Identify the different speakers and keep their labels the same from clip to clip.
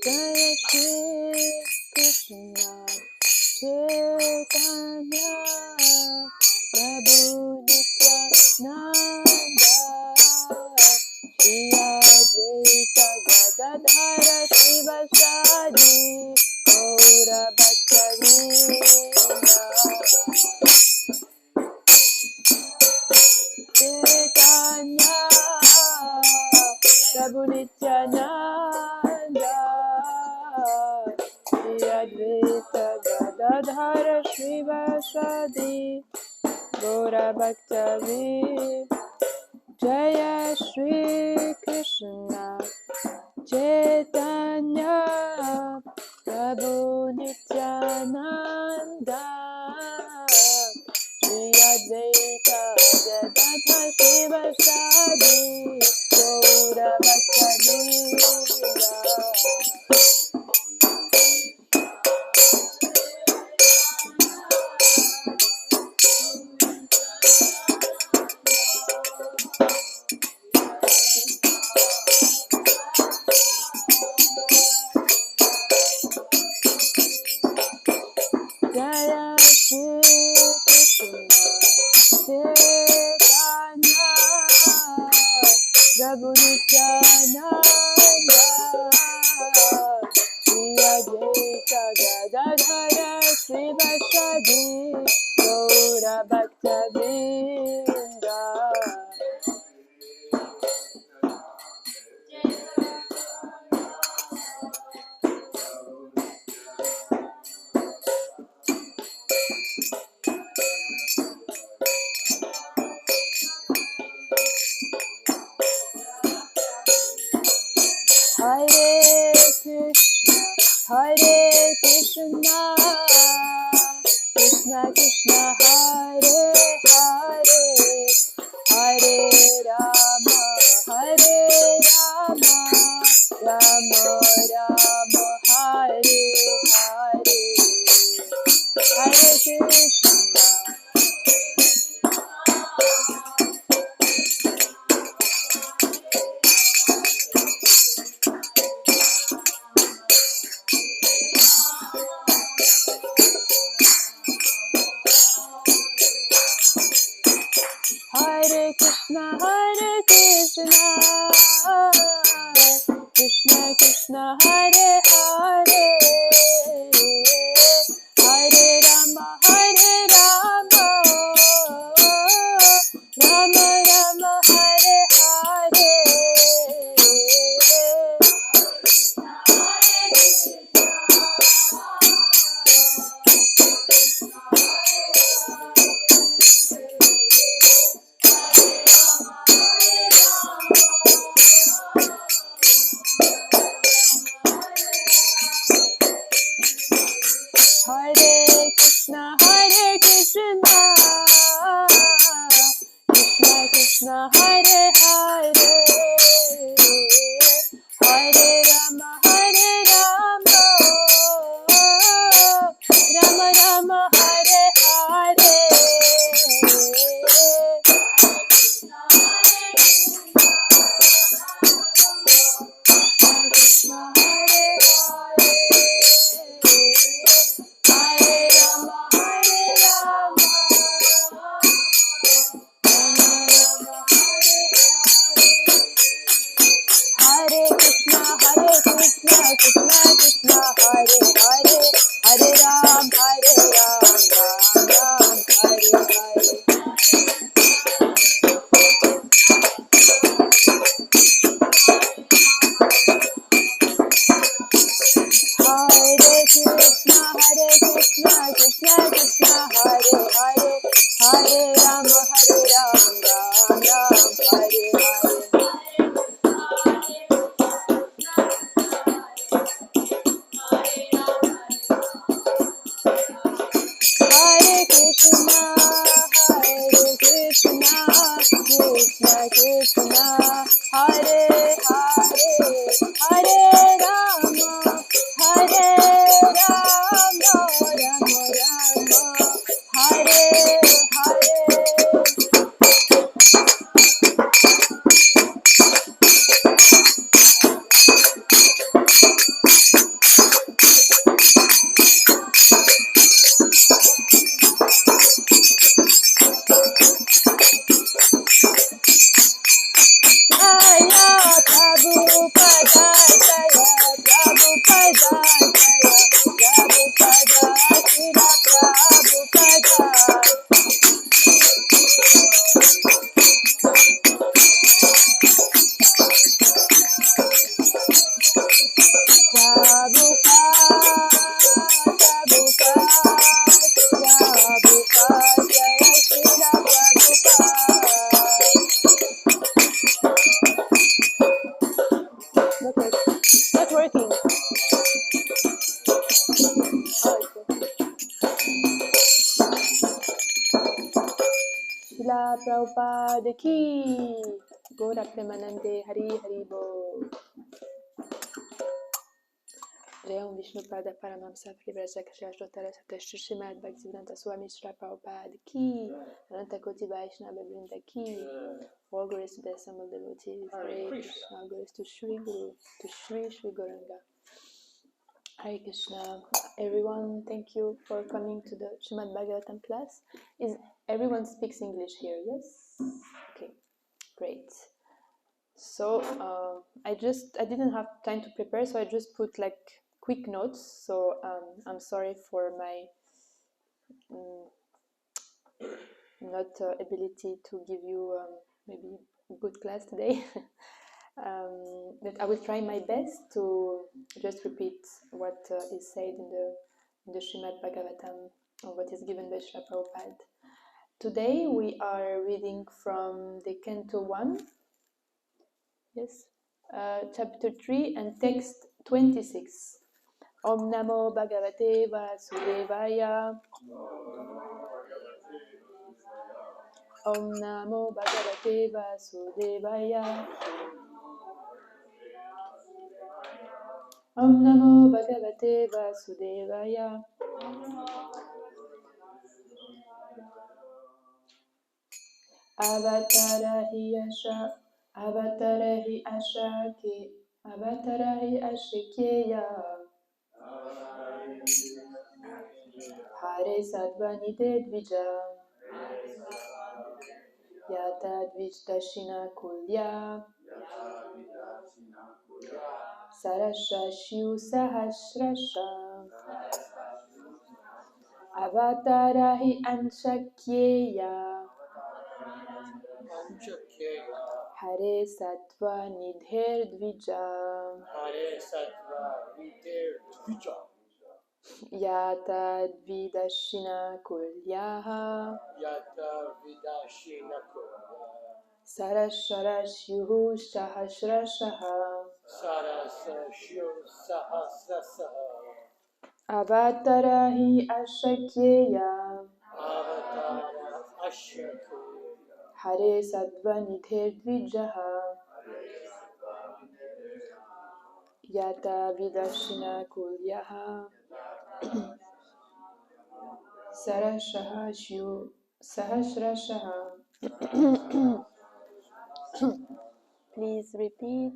Speaker 1: Jaya Shri Krishna Chaitanya Prabhu Nityananda Shri Advaita Gadadhara Shivasadi Gaura Bhattavrinda Chaitanya Prabhu Nityananda Shri Advaita Gadadhara Shivasadi Gaura Bhattavrinda Jaya Shri Krishna Chaitanya Prabhu Nityananda Shri Advaita Gadadhara Shivasadi Gaura Bhattavrinda Jaya Shri Krishna Chaitanya Prabhu Nityananda Shri Advaita Gadadhara Shivasadi Gaura Bhattavrinda Hare Krishna, Krishna Krishna, Hare Hare, Hare Rama, Rama Rama, Hare Hare, Hare Krishna. Hare Krishna, Krishna Krishna, Hare Hare, Hare Rama, Rama Rama, Hare Hare. Hare Krishna, Krishna Krishna, Hare Hare, Hare Rama, Rama Rama, Hare Hare. Krishna Hare Hare, Hare Rama, Hare Krishna, Krishna Krishna, Hare Hare, Hare Ram, Ram Ram, Hare Hare. Hare Krishna, Krishna Krishna, Hare Hare, Hare Ram, Ram Ram, Hare Hare. Prabhupada ki. Gora Premanande Hari Hari Bo. Jai Om Vishnupada Paramamsa Frivrajaka Shashtotara Sateshri Srimad Bhaktivedanta Swami Srila Prabhupada ki. Ananta Koti Vaishnava Vrinda ki. All glories to the assembled devotees. Hare Krishna. All glories to Shri Guru, to Shri Gauranga. Hare Krishna. Everyone, thank you for coming to the Srimad Bhagavatam class. Is everyone speaks English here? Yes? Okay, great. So I didn't have time to prepare, so I just put like quick notes. So I'm sorry for my not ability to give you maybe a good class today. But I will try my best to just repeat what is said in the Srimad Bhagavatam, or what is given by Srila Prabhupada. Today we are reading from the Canto 1, yes, chapter 3 and text 26. Om Namo Bhagavate Vasudevaya. Om Namo Bhagavate Vasudevaya. Om Namo Bhagavate Vasudevaya. Avatarahi Ashikeya. Hare Sadvanite Dvija. Yata Dvijtashina Kulya. Sarasha Shiu Sahasrasha. Avatarahi Anshakyeya. Hare Sattva Nidher Dvija. Yata Dvidashina Kulyaha. Sarasharashyuhu Sahasrashaha. Avatarahi Ashakyeya. Hare Sattva Nidher Dvijaha. Yata Vidashina Kulyaha. Sarasharashu Sahasrashaha. Please repeat.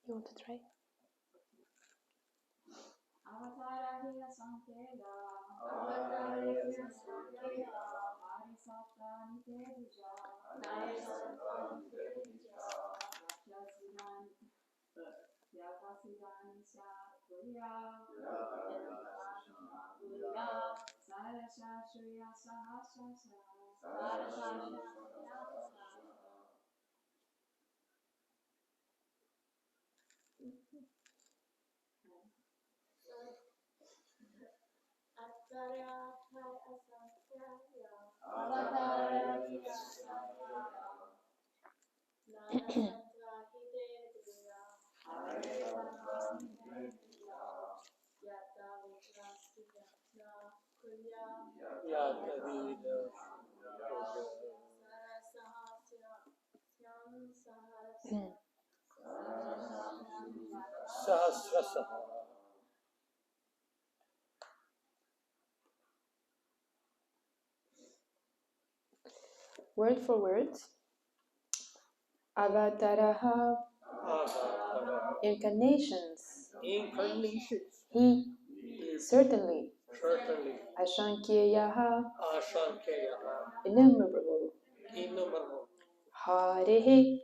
Speaker 1: You want to try? Word for word. Avataraha. Incarnations. He certainly.
Speaker 2: Certainly.
Speaker 1: Ashankyeyaha,
Speaker 2: innumerable.
Speaker 1: Harehe,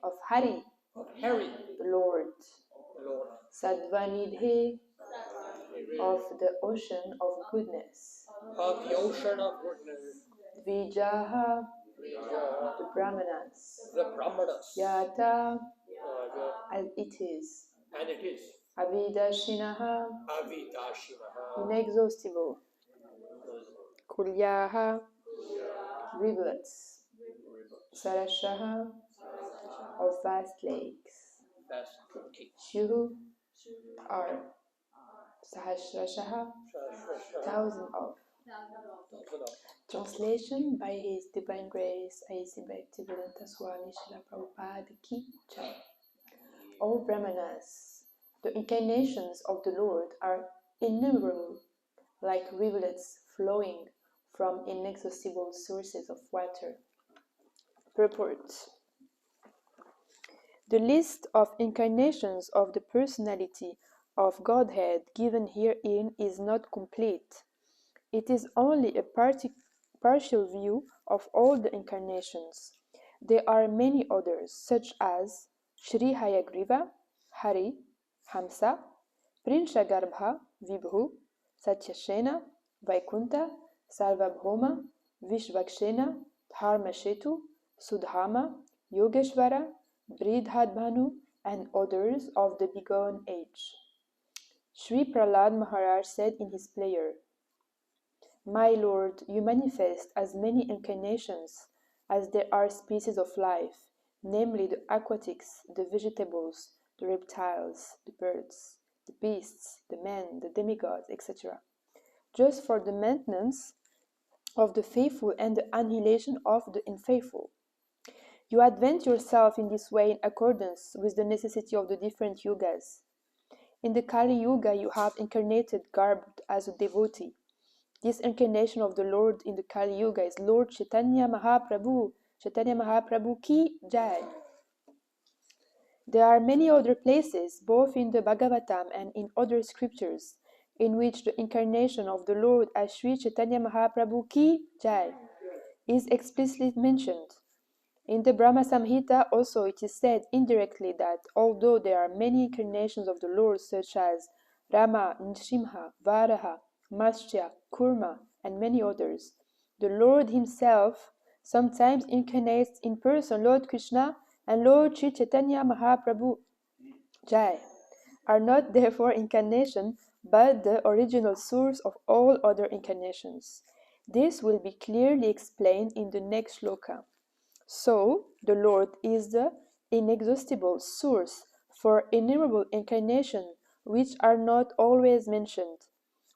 Speaker 1: of Hari, the Lord. Sadvanidhe, of the ocean of goodness. Dvijaha, the Brahmanas. Yata, as it is. Avidashinaha, inexhaustible. Kulyaha, rivulets. Sarashaha, of vast lakes. Shuhu, are. Sahasrashaha, thousand of. Translation by His Divine Grace A.C. Bhaktivedanta Swami Srila Prabhupada Ki Jai. O Brahmanas, the incarnations of the Lord are innumerable, like rivulets flowing from inexhaustible sources of water. Purport. The list of incarnations of the personality of Godhead given herein is not complete. It is only a partial view of all the incarnations. There are many others, such as Shri Hayagriva, Hari, Hamsa, Prinshagarbha, Vibhu, Satyashena, Vaikunta, Sarvabhauma, Vishvakshena, Dharmashetu, Sudhama, Yogeshvara, Bridhadbhanu, and others of the bygone age. Sri Prahlad Maharaj said in his prayer, My Lord, you manifest as many incarnations as there are species of life, namely the aquatics, the vegetables, the reptiles, the birds, the beasts, the men, the demigods, etc., just for the maintenance of the faithful and the annihilation of the unfaithful. You advent yourself in this way in accordance with the necessity of the different yugas. In the Kali Yuga, you have incarnated garbed as a devotee. This incarnation of the Lord in the Kali Yuga is Lord Chaitanya Mahaprabhu. Chaitanya Mahaprabhu Ki Jai. There are many other places, both in the Bhagavatam and in other scriptures, in which the incarnation of the Lord as Sri Chaitanya Mahaprabhu Ki Jai is explicitly mentioned. In the Brahma Samhita also it is said indirectly that although there are many incarnations of the Lord such as Rama, Nrsimha, Varaha, Matsya, Kurma, and many others, the Lord himself sometimes incarnates in person. Lord Krishna and Lord Sri Chaitanya Mahaprabhu Jai are not therefore incarnation but the original source of all other incarnations. This will be clearly explained in the next shloka. So, the Lord is the inexhaustible source for innumerable incarnations which are not always mentioned,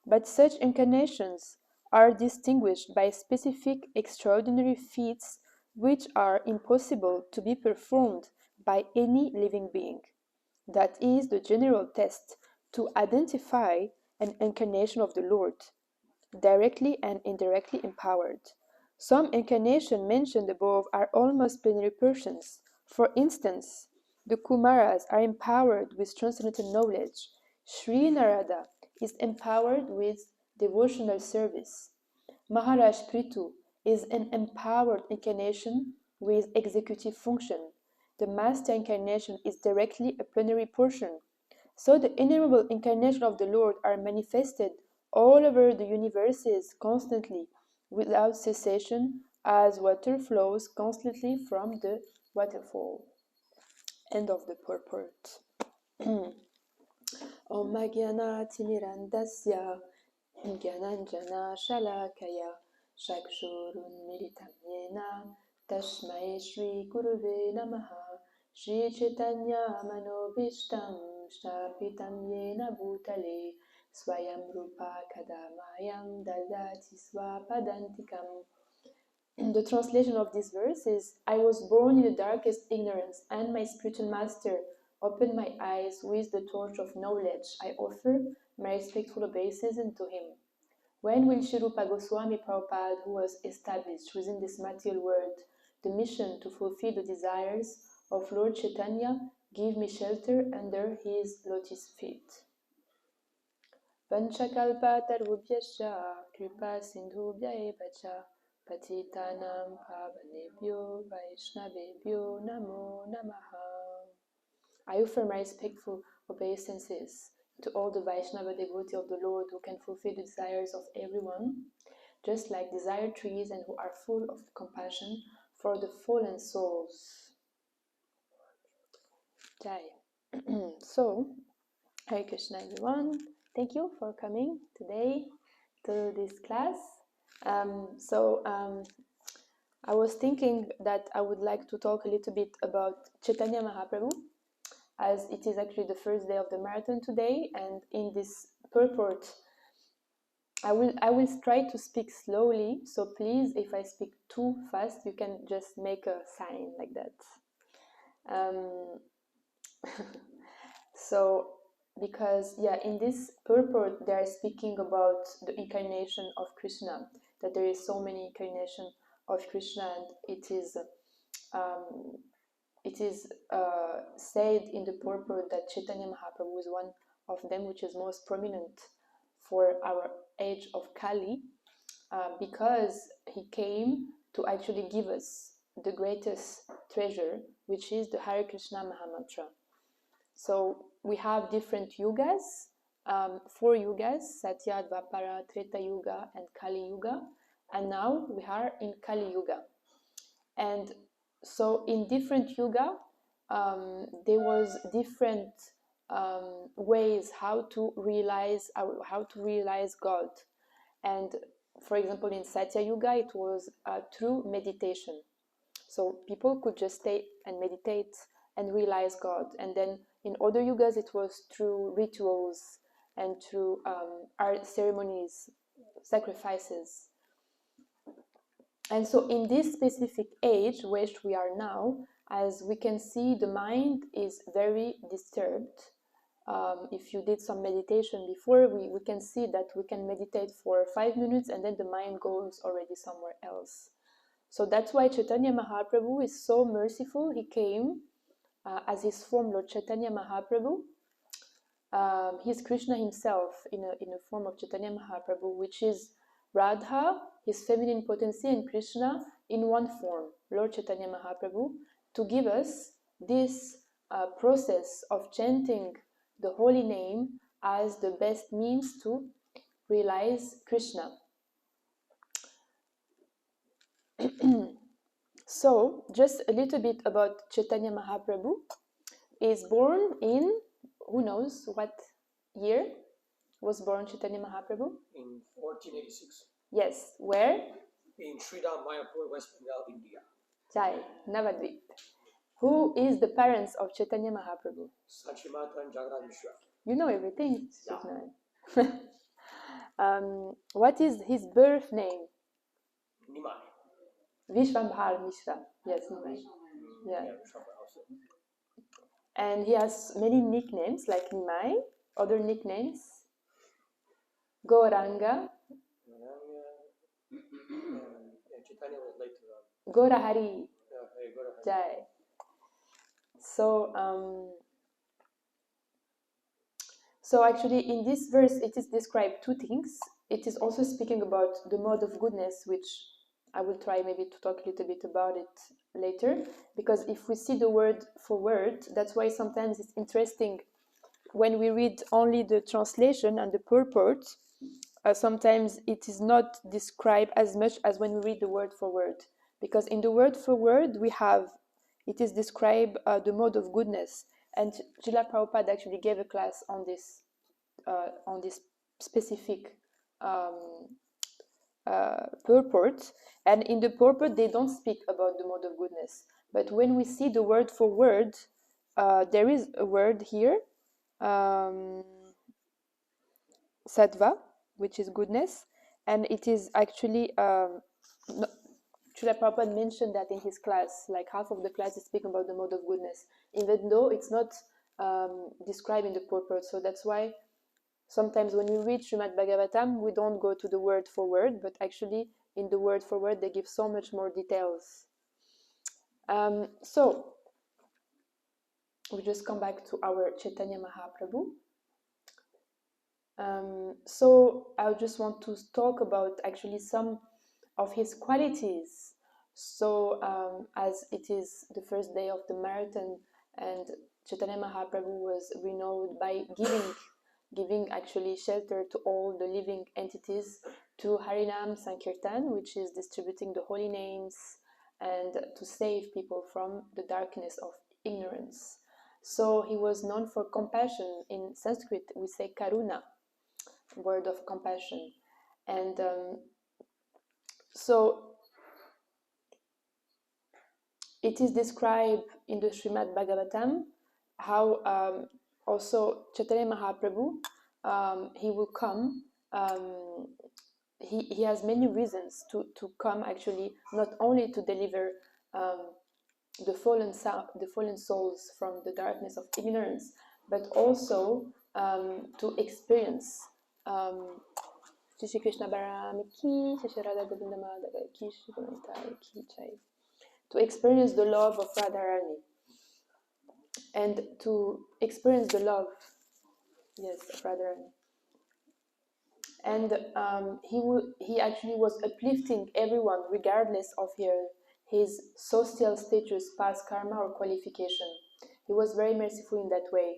Speaker 1: but such incarnations are distinguished by specific extraordinary feats which are impossible to be performed by any living being. That is the general test to identify an incarnation of the Lord, directly and indirectly empowered. Some incarnations mentioned above are almost plenary persons. For instance, the Kumaras are empowered with transcendental knowledge. Sri Narada is empowered with devotional service. Maharaj Prithu is an empowered incarnation with executive function. The Master incarnation is directly a plenary portion. So the innumerable incarnations of the Lord are manifested all over the universes constantly, without cessation, as water flows constantly from the waterfall. End of the purport. Om Magyana Timirandasya Gyananjana Shalakaya Shakshurun Militam Yena Tashmai Shri Guruve Namaha Shri Chaitanya Manobishtam Shnapitam Yena Bhutale Swayam Rupa Kadamayam Dadati Swapadantikam. The translation of this verse is, I was born in the darkest ignorance, and my spiritual master opened my eyes with the torch of knowledge. I offer my respectful obeisance to him. When will Sri Rupa Goswami Prabhupada, who was established within this material world the mission to fulfill the desires of Lord Chaitanya, give me shelter under his lotus feet? Vanchakalpa tarubhyascha kripa sindhubhya eva cha patitanam pavanebhyo vaishnavebhyo namo namaha. I offer my respectful obeisances to all the Vaishnava devotees of the Lord who can fulfill the desires of everyone, just like desire trees, and who are full of compassion for the fallen souls. Jai. So, Hare Krishna everyone. Thank you for coming today to this class. I was thinking that I would like to talk a little bit about Chaitanya Mahaprabhu, as it is actually the first day of the marathon today, and in this purport I will try to speak slowly, so please, if I speak too fast, you can just make a sign like that. So, because in this purport they are speaking about the incarnation of Krishna, that there is so many incarnations of Krishna, and it is said in the purport that Chaitanya Mahaprabhu is one of them, which is most prominent for our age of Kali, because he came to actually give us the greatest treasure, which is the Hare Krishna Mahamantra. So we have different yugas, 4 yugas, Satya, Dvapara, Treta Yuga, and Kali Yuga, and now we are in Kali Yuga. And so in different yuga, there was different ways how to realize God. And for example, in Satya Yuga, it was through meditation. So people could just stay and meditate and realize God. And then in other yugas, it was through rituals and through art ceremonies, sacrifices. And so in this specific age, which we are now, as we can see, the mind is very disturbed. If you did some meditation before, we can see that we can meditate for 5 minutes and then the mind goes already somewhere else. So that's why Chaitanya Mahaprabhu is so merciful. He came as his form, Lord Chaitanya Mahaprabhu. He's Krishna himself in a form of Chaitanya Mahaprabhu, which is Radha, his feminine potency, and Krishna in one form, Lord Chaitanya Mahaprabhu, to give us this process of chanting the holy name as the best means to realize Krishna. So, just a little bit about Chaitanya Mahaprabhu. He is born in, who knows what year was born Chaitanya Mahaprabhu?
Speaker 2: In 1486.
Speaker 1: Yes, where?
Speaker 2: In Sridham, Mayapur, West Bengal, India.
Speaker 1: Jai, Navadvip. Who is the parents of Chaitanya Mahaprabhu?
Speaker 2: Sachimata and Jagannath Mishra.
Speaker 1: You know everything.
Speaker 2: Yeah.
Speaker 1: What is his birth name?
Speaker 2: Nimai.
Speaker 1: Vishwambhar Mishra. Yes, Nimai. Yeah. And he has many nicknames like Nimai. Other nicknames? Gauranga.
Speaker 2: Chaitanya was later on.
Speaker 1: Gaurahari.
Speaker 2: Gaurahari.
Speaker 1: Jai. So actually in this verse it is described 2 things. It is also speaking about the mode of goodness, which I will try maybe to talk a little bit about it later, because if we see the word for word, that's why sometimes it's interesting when we read only the translation and the purport. Sometimes it is not described as much as when we read the word for word, because in the word for word it is described the mode of goodness, and Srila Prabhupada actually gave a class on this specific purport, and in the purport they don't speak about the mode of goodness, but when we see the word for word, there is a word here, sattva, which is goodness, and it is actually Srila Prabhupada mentioned that in his class, like half of the class is speaking about the mode of goodness, even though it's not described in the purport. So that's why sometimes when we read Srimad Bhagavatam, we don't go to the word for word, but actually in the word for word, they give so much more details. So we just come back to our Chaitanya Mahaprabhu. So I just want to talk about actually some of his qualities. So as it is the first day of the marathon, and Chaitanya Mahaprabhu was renowned by giving actually shelter to all the living entities through Harinam Sankirtan, which is distributing the holy names and to save people from the darkness of ignorance. So he was known for compassion. In Sanskrit, we say karuna, word of compassion. And so it is described in the Srimad Bhagavatam how also Chaitanya Mahaprabhu, he will come. He has many reasons to come, actually, not only to deliver the fallen souls from the darkness of ignorance, but also to experience Shri Krishna Balaram ki, Shri Radha Govinda Madhava ki, Shri Ganetai ki Jai. To experience the love of Radharani and to experience the love, yes, of Radharani. And he actually was uplifting everyone regardless of his social status, past karma, or qualification. He was very merciful in that way.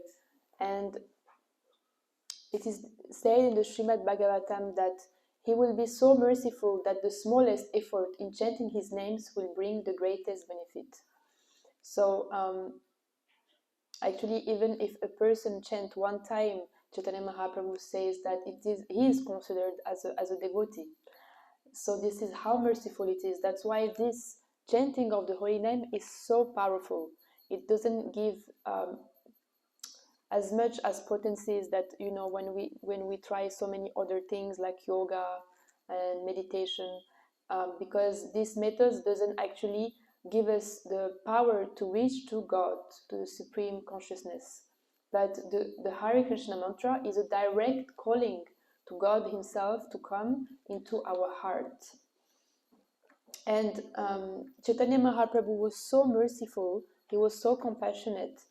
Speaker 1: And it is said in the Srimad Bhagavatam that he will be so merciful that the smallest effort in chanting his names will bring the greatest benefit. So actually, even if a person chants one time, Chaitanya Mahaprabhu says that he is considered as a devotee. So this is how merciful it is. That's why this chanting of the holy name is so powerful. It doesn't give as much as potencies that, you know, when we try so many other things like yoga and meditation, because these methods doesn't actually give us the power to reach to God, to the supreme consciousness. But the Hare Krishna mantra is a direct calling to God himself to come into our heart. And Chaitanya Mahaprabhu was so merciful, he was so compassionate,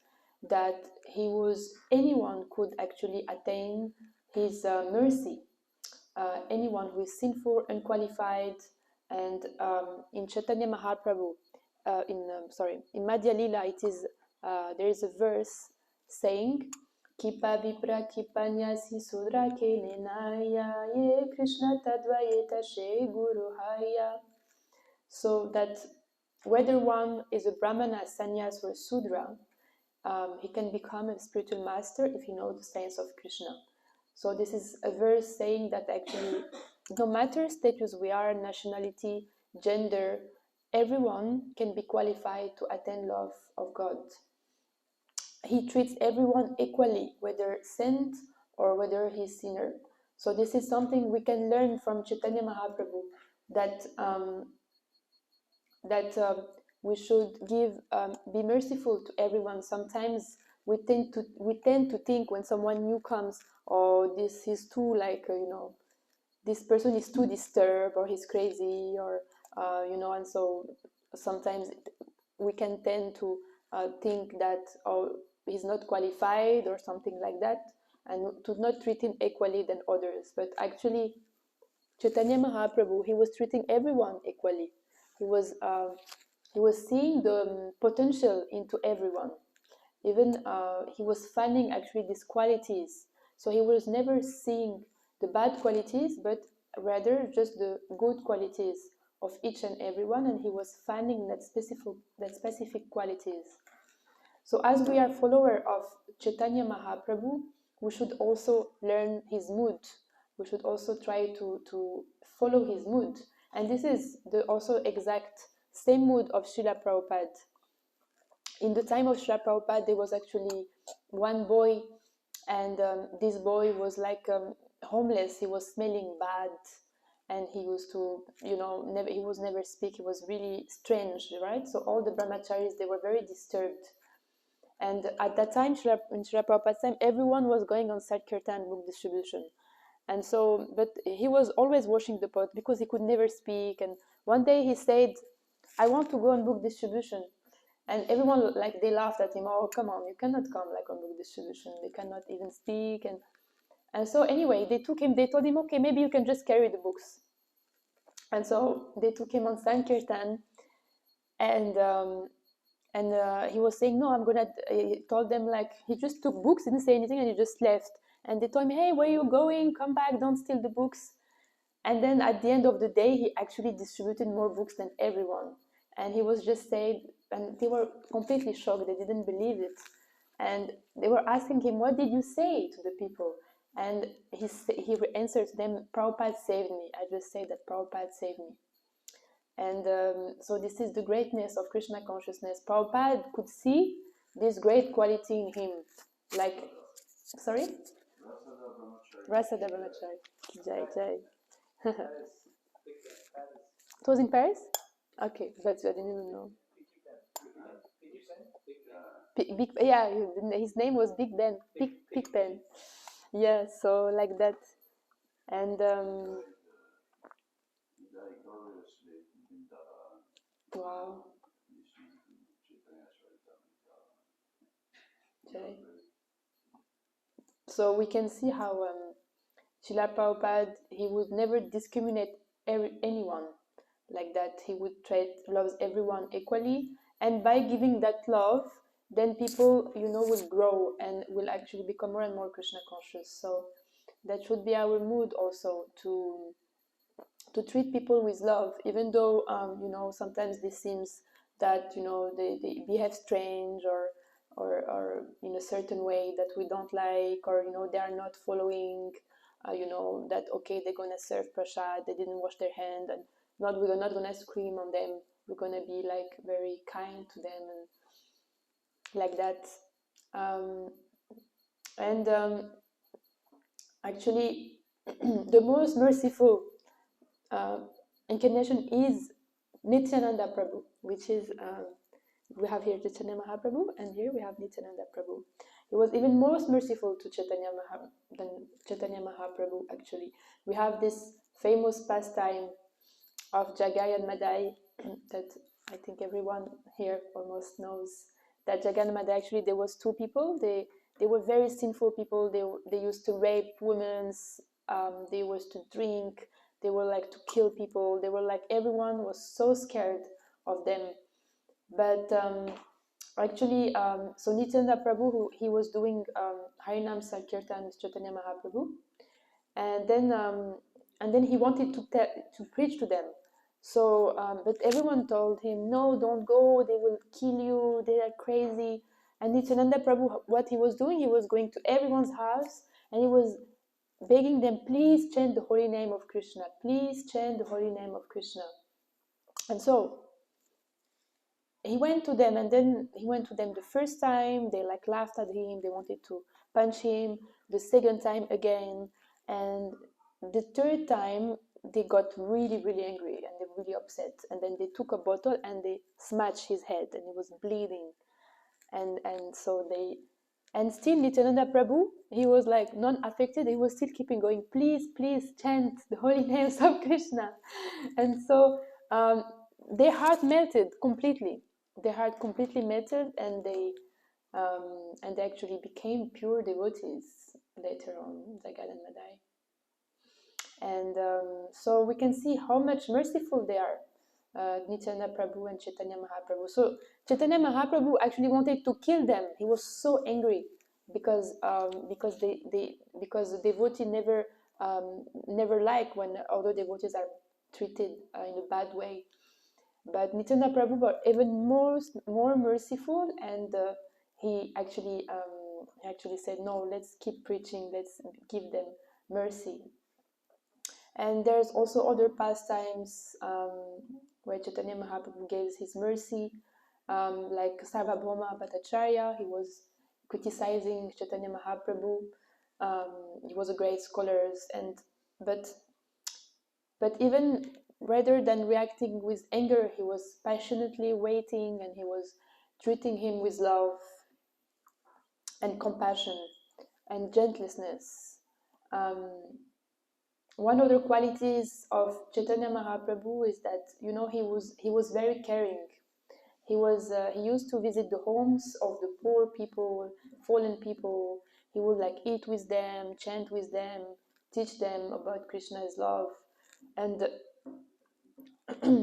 Speaker 1: that anyone could actually attain his mercy. Anyone who is sinful, unqualified. And in Chaitanya Mahaprabhu, in Madhya Lila, there is a verse saying, Kipa vipra kipa nyasi sudra ke nenaya ye Krishna tadvayeta she guru haya. So that whether one is a Brahmana, sannyas, or Sudra, he can become a spiritual master if he knows the science of Krishna. So this is a verse saying that actually, no matter status we are, nationality, gender, everyone can be qualified to attain love of God. He treats everyone equally, whether saint or whether he's sinner. So this is something we can learn from Chaitanya Mahaprabhu, that we should be merciful to everyone. Sometimes we tend to think when someone new comes, oh, this is too this person is too disturbed, or he's crazy, or and so sometimes we can tend to think that, oh, he's not qualified or something like that, and to not treat him equally than others. But actually, Chaitanya Mahaprabhu, he was treating everyone equally. He was seeing the potential into everyone. Even he was finding actually these qualities. So he was never seeing the bad qualities, but rather just the good qualities of each and everyone, and he was finding that specific qualities. So as we are follower of Chaitanya Mahaprabhu, we should also learn his mood. We should also try to follow his mood. And this is the also exact same mood of Srila Prabhupada. In the time of Srila Prabhupada, there was actually one boy, and this boy was like homeless. He was smelling bad, and he used to, he was never speak. He was really strange, right? So all the brahmacharis, they were very disturbed. And at that time, in Srila Prabhupada's time, everyone was going on Sankirtan book distribution. And so, but he was always washing the pot because he could never speak. And one day he said, I want to go on book distribution. And everyone, they laughed at him. Oh, come on, you cannot come on book distribution. They cannot even speak. And so anyway, they told him, okay, maybe you can just carry the books. And so they took him on Sankirtan, and he was saying, no, I'm gonna, he told them, like, he just took books, didn't say anything, and he just left. And they told him, hey, where are you going? Come back, don't steal the books. And then at the end of the day, he actually distributed more books than everyone. And he was just saying, and they were completely shocked, they didn't believe it. And they were asking him, what did you say to the people? And he answered to them, Prabhupada saved me. I just say that Prabhupada saved me. And so this is the greatness of Krishna consciousness. Prabhupada could see this great quality in him. Like, sorry? Rasada Brahmachari. Jai, Jai. It was in Paris? Okay, that's I didn't even know. Big, yeah, his name was Big Ben. Big Ben. Yeah, so like that. And wow. Okay. So we can see how Srila Prabhupada, he would never discriminate anyone like that. He would loves everyone equally, and by giving that love, then people, will grow and will actually become more and more Krishna conscious. So that should be our mood also, to treat people with love, even though sometimes this seems that they behave strange, or in a certain way that we don't like, or they are not following that, okay, they're gonna serve prasad, they didn't wash their hand, and we're not gonna scream on them, we're gonna be like very kind to them, and like that. And actually the most merciful incarnation is Nityananda Prabhu, which is, we have here Chaitanya Mahaprabhu, and here we have Nityananda Prabhu. He was even more merciful to than Chaitanya Mahaprabhu, actually. We have this famous pastime of Jagai and Madai that I think everyone here almost knows. That Jagai and Madai, actually, there was two people. They were very sinful people. They used to rape women. They used to drink. They were like to kill people. They were like, everyone was so scared of them. But actually, so Nityananda Prabhu, he was doing Harinam Sankirtan with Chaitanya Mahaprabhu, and then he wanted to preach to them. So, but everyone told him, no, don't go. They will kill you. They are crazy. And Nityananda Prabhu, what he was doing, he was going to everyone's house, and he was begging them, please chant the holy name of Krishna. Please chant the holy name of Krishna. And so he went to them, and then he went to them the first time. They like laughed at him. They wanted to punch him. The second time again, and the third time they got really, really angry, and they were really upset. And then they took a bottle and they smashed his head, and he was bleeding. And so they, and still Nityananda Prabhu, he was like non-affected. He was still keeping going. Please, please chant the holy names of Krishna. And so their heart melted completely. Their heart completely melted, and they actually became pure devotees later on, Jagat and Madai. And so we can see how much merciful they are, Nityananda Prabhu and Chaitanya Mahaprabhu. So Chaitanya Mahaprabhu actually wanted to kill them. He was so angry because the devotee never like when other devotees are treated in a bad way. But Nityananda Prabhu was even more merciful, and he actually said, no, let's keep preaching, let's give them mercy. And there's also other pastimes where Chaitanya Mahaprabhu gives his mercy, like Sarvabhauma Bhattacharya. He was criticizing Chaitanya Mahaprabhu. He was a great scholar, but even rather than reacting with anger, he was passionately waiting, and he was treating him with love and compassion and gentleness. One of the qualities of Chaitanya Mahaprabhu is that he was very caring. He used to visit the homes of the poor people, fallen people. he would like eat with them, chant with them, teach them about Krishna's love, and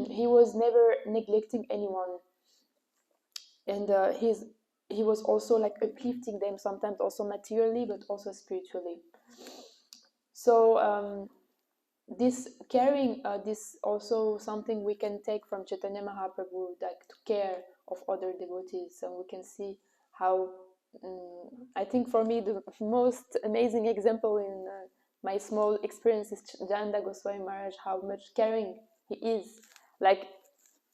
Speaker 1: he was never neglecting anyone, and he was also like uplifting them, sometimes also materially but also spiritually. So this caring, this also something we can take from Chaitanya Mahaprabhu, like to care of other devotees, and we can see how I think for me the most amazing example in my small experience is Janda Goswami Maharaj, how much caring he is. Like,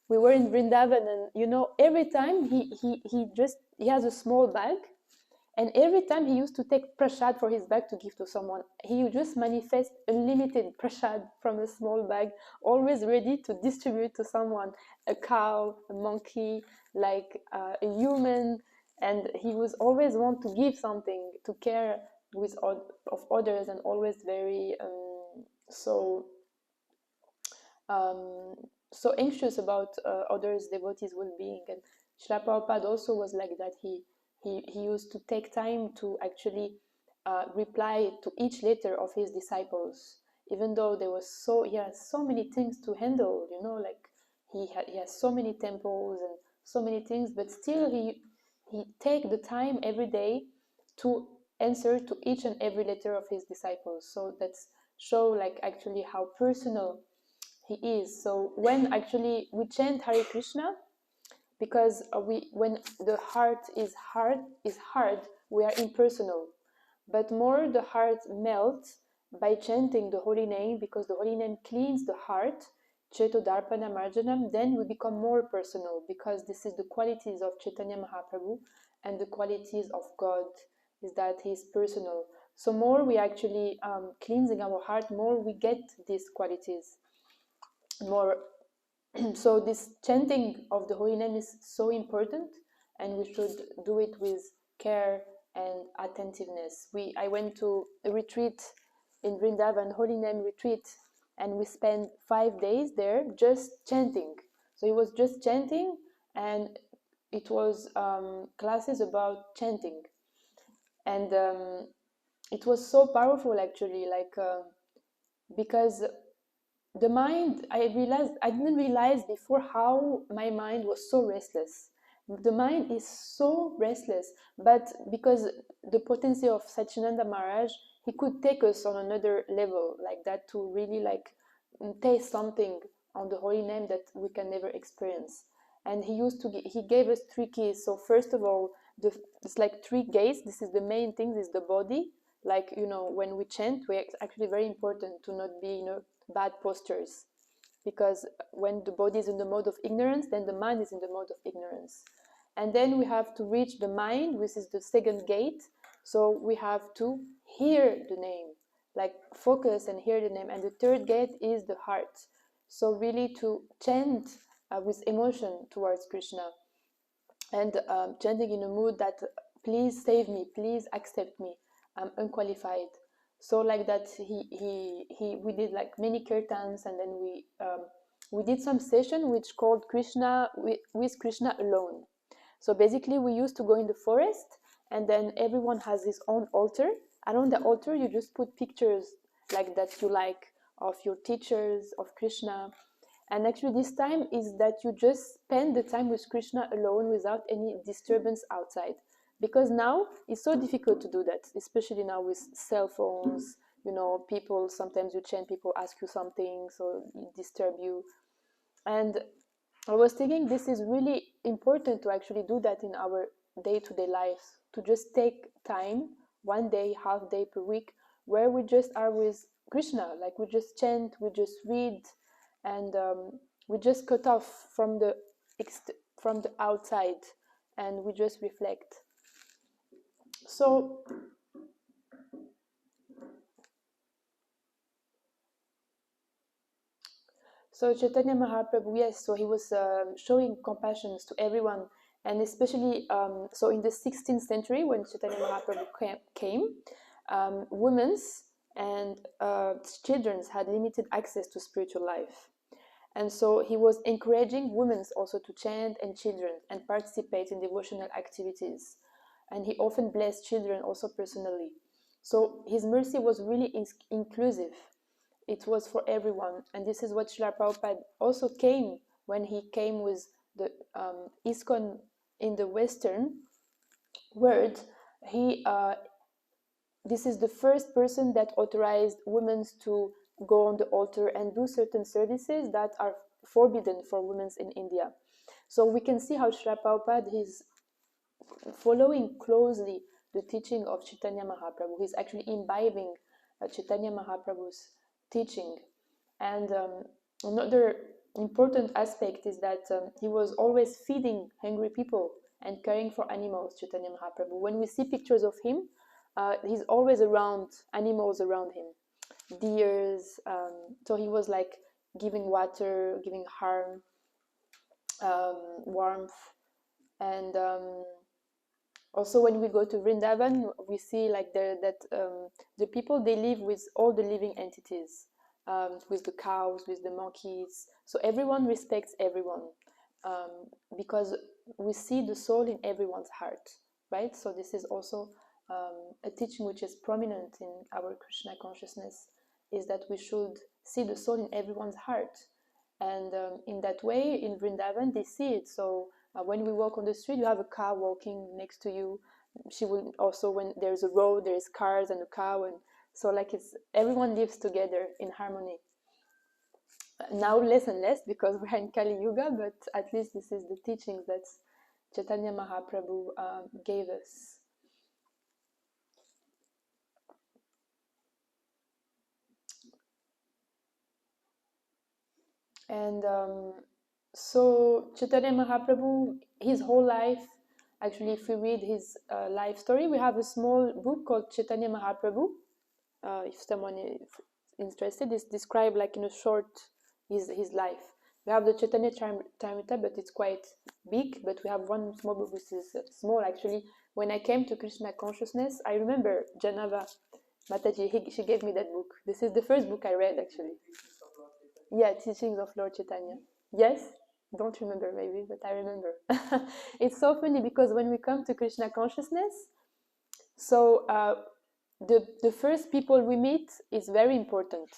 Speaker 1: we were in Vrindavan, and you know, every time he has a small bag, and every time he used to take prasad for his bag to give to someone, he would just manifest unlimited prasad from a small bag, always ready to distribute to someone, a cow, a monkey, like a human, and he was always want to give something, to care with of others, and always very so um, so anxious about others' devotees' well-being. And Srila Prabhupada also was like that. He used to take time to actually reply to each letter of his disciples, even though he has so many things to handle. You know, like he has so many temples and so many things, but still he take the time every day to answer to each and every letter of his disciples. So that's show like actually how personal he is. So when actually we chant Hare Krishna, because when the heart is hard, we are impersonal. But more the heart melts by chanting the holy name, because the holy name cleans the heart, Cheto Darpana Marjanam, then we become more personal, because this is the qualities of Chaitanya Mahaprabhu, and the qualities of God is that he is personal. So more we actually cleansing our heart, more we get these qualities. More so this chanting of the holy name is so important, and we should do it with care and attentiveness. I went to a retreat in Vrindavan, holy name retreat, and we spent 5 days there just chanting. So it was just chanting, and it was classes about chanting, and it was so powerful actually, like because the mind, I didn't realize before how my mind was so restless. The mind is so restless, but because the potency of Sachinanda Maharaj, he could take us on another level like that, to really like taste something on the holy name that we can never experience. And he gave us 3 keys. So first of all, it's like 3 gates. This is the main thing. This is the body. Like, you know, when we chant, it's actually very important to not be, you know, bad postures, because when the body is in the mode of ignorance, then the mind is in the mode of ignorance. And then we have to reach the mind, which is the second gate. So we have to hear the name, like focus and hear the name. And the third gate is the heart. So really to chant with emotion towards Krishna, and chanting in a mood that, please save me, please accept me, I'm unqualified. So like that, we did like many kirtans, and then we did some session which called Krishna with Krishna alone. So basically, we used to go in the forest, and then everyone has his own altar, and on the altar you just put pictures like that you like, of your teachers, of Krishna. And actually this time is that you just spend the time with Krishna alone, without any disturbance outside. Because now it's so difficult to do that, especially now with cell phones. You know, people, sometimes you chant, people ask you something, so it disturb you. And I was thinking this is really important to actually do that in our day-to-day life, to just take time, 1 day, half day per week, where we just are with Krishna, like we just chant, we just read, and we just cut off from the outside, and we just reflect. So Chaitanya Mahaprabhu, yes, so he was showing compassion to everyone, and especially so in the 16th century, when Chaitanya Mahaprabhu came, women's and children had limited access to spiritual life. And so he was encouraging women also to chant, and children, and participate in devotional activities. and he often blessed children also personally. So his mercy was really inclusive. It was for everyone, and this is what Srila Prabhupada also came when he came with the ISKCON in the Western world. This is the first person that authorized women to go on the altar and do certain services that are forbidden for women in India. So we can see how Srila Prabhupada is following closely the teaching of Chaitanya Mahaprabhu. He's actually imbibing Chaitanya Mahaprabhu's teaching. And another important aspect is that he was always feeding hungry people and caring for animals, Chaitanya Mahaprabhu. When we see pictures of him, he's always around animals around him, deers. So he was like giving water, giving harm, warmth, and also when we go to Vrindavan, we see like that the people, they live with all the living entities, with the cows, with the monkeys. So everyone respects everyone, because we see the soul in everyone's heart, right? So this is also a teaching which is prominent in our Krishna consciousness, is that we should see the soul in everyone's heart. And in that way, in Vrindavan, they see it. So when we walk on the street, you have a cow walking next to you. She will also, when there's a road, there's cars and a cow, and so like it's everyone lives together in harmony. Now less and less because we're in Kali Yuga, but at least this is the teachings that Chaitanya Mahaprabhu gave us. And so Chaitanya Mahaprabhu, his whole life, actually, if we read his life story, we have a small book called Chaitanya Mahaprabhu. If someone is interested, it's described like in a short his life. We have the Chaitanya Charitamrita, but it's quite big. But we have one small book which is small. Actually, when I came to Krishna consciousness, I remember Janava Mataji. She gave me that book. This is the first book I read, actually. Yeah, Teachings of Lord Chaitanya. Yes, don't remember maybe, but I remember. It's so funny because when we come to Krishna consciousness, so the first people we meet is very important.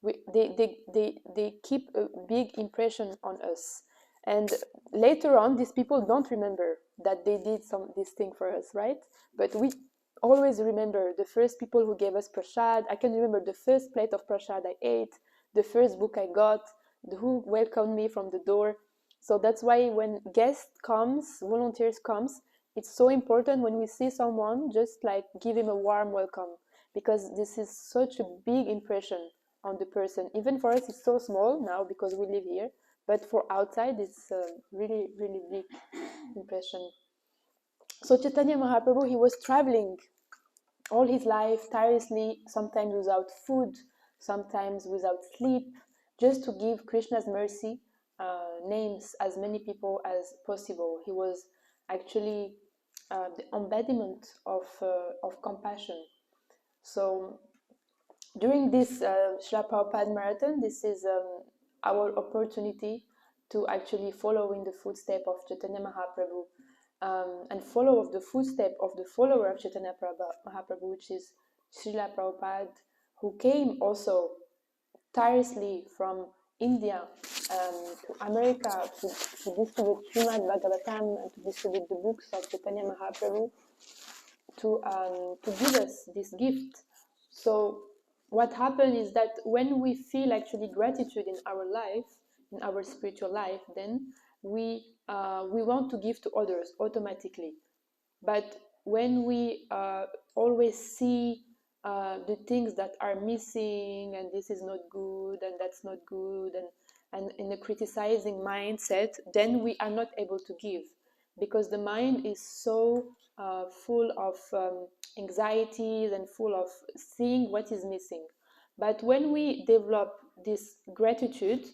Speaker 1: They keep a big impression on us, and later on, these people don't remember that they did this thing for us, right? But we always remember the first people who gave us prasad. I can remember the first plate of prasad I ate, the first book I got, who welcomed me from the door. So that's why when guest comes, volunteers comes, it's so important when we see someone, just like give him a warm welcome, because this is such a big impression on the person. Even for us, it's so small now because we live here, but for outside, it's really, really big impression. So Chaitanya Mahaprabhu, he was traveling all his life tirelessly, sometimes without food, sometimes without sleep, just to give Krishna's mercy names as many people as possible. He was actually the embodiment of compassion. So during this Srila Prabhupada Marathon, this is our opportunity to actually follow in the footsteps of Chaitanya Mahaprabhu, and follow of the footsteps of the follower of Chaitanya Mahaprabhu, which is Srila Prabhupada, who came also tirelessly from India to America to distribute Srimad Bhagavatam and to distribute the books of Chaitanya Mahaprabhu, to give us this gift. So what happened is that when we feel actually gratitude in our life, in our spiritual life, then we want to give to others automatically. But when we always see the things that are missing, and this is not good, and that's not good, and in a criticizing mindset, then we are not able to give, because the mind is so full of anxieties and full of seeing what is missing. But when we develop this gratitude,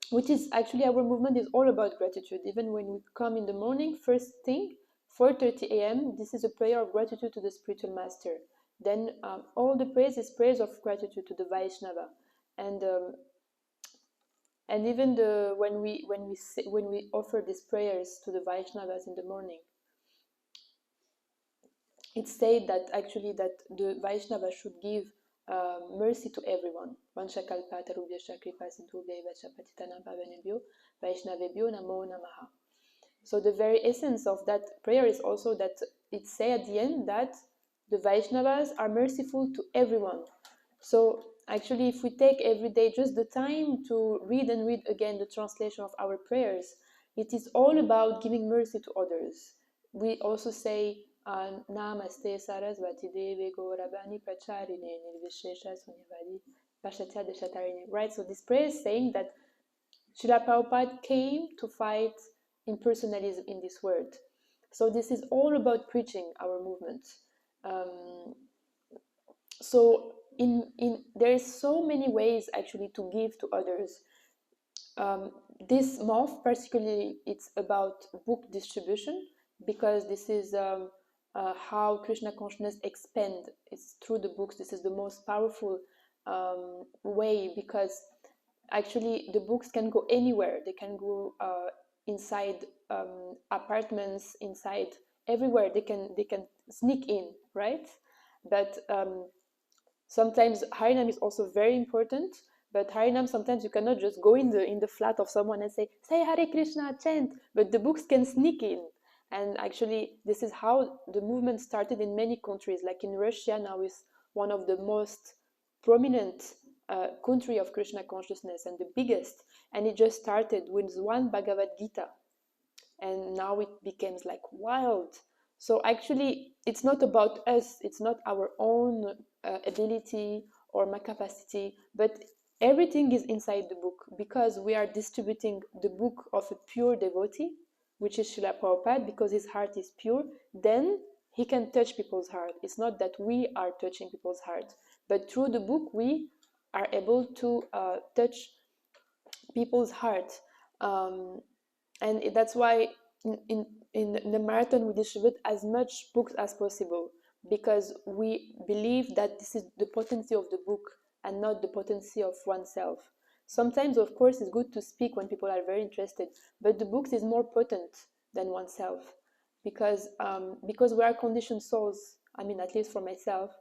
Speaker 1: which is actually, our movement is all about gratitude. Even when we come in the morning, first thing, 4:30 a.m., this is a prayer of gratitude to the spiritual master. Then all the praise is praise of gratitude to the Vaishnava. And even when we offer these prayers to the Vaishnavas in the morning, it's said that actually that the Vaishnava should give mercy to everyone. Vanchakalpatarubhyascha kripasindhubhya chapatitanam pavanebhyo Vaishnavebhyo namo namaha. So the very essence of that prayer is also that it says at the end that the Vaishnavas are merciful to everyone. So actually, if we take every day just the time to read and read again the translation of our prayers, it is all about giving mercy to others. We also say Namaste Sarasvati Devi Gaurabani Pracharine Nirvishesha Sunyavadi Pashatya Deshatarine. Right? So this prayer is saying that Srila Prabhupada came to fight impersonalism in this world. So this is all about preaching our movement. So there is so many ways actually to give to others. This month particularly, it's about book distribution, because this is how Krishna consciousness expand. It's through the books. This is the most powerful way, because actually the books can go anywhere. They can go inside apartments, inside everywhere. They can sneak in, right? But sometimes Harinam is also very important. But Harinam, sometimes you cannot just go in the flat of someone and say Hare Krishna, chant. But the books can sneak in. And actually, this is how the movement started in many countries. Like in Russia now is one of the most prominent country of Krishna consciousness and the biggest. And it just started with one Bhagavad Gita. And now it becomes like wild. So actually, it's not about us. It's not our own ability or my capacity, but everything is inside the book, because we are distributing the book of a pure devotee, which is Srila Prabhupada, because his heart is pure. Then he can touch people's heart. It's not that we are touching people's heart, but through the book we are able to touch people's heart. And that's why in the marathon we distribute as much books as possible, because we believe that this is the potency of the book and not the potency of oneself. Sometimes, of course, it's good to speak when people are very interested, but the books is more potent than oneself, because we are conditioned souls. I mean, at least for myself,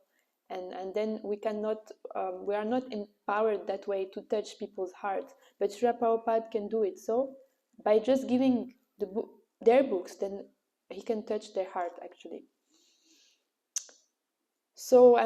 Speaker 1: and then we are not empowered that way to touch people's heart. But Srila Prabhupada can do it. So by just giving their books, then he can touch their heart actually. So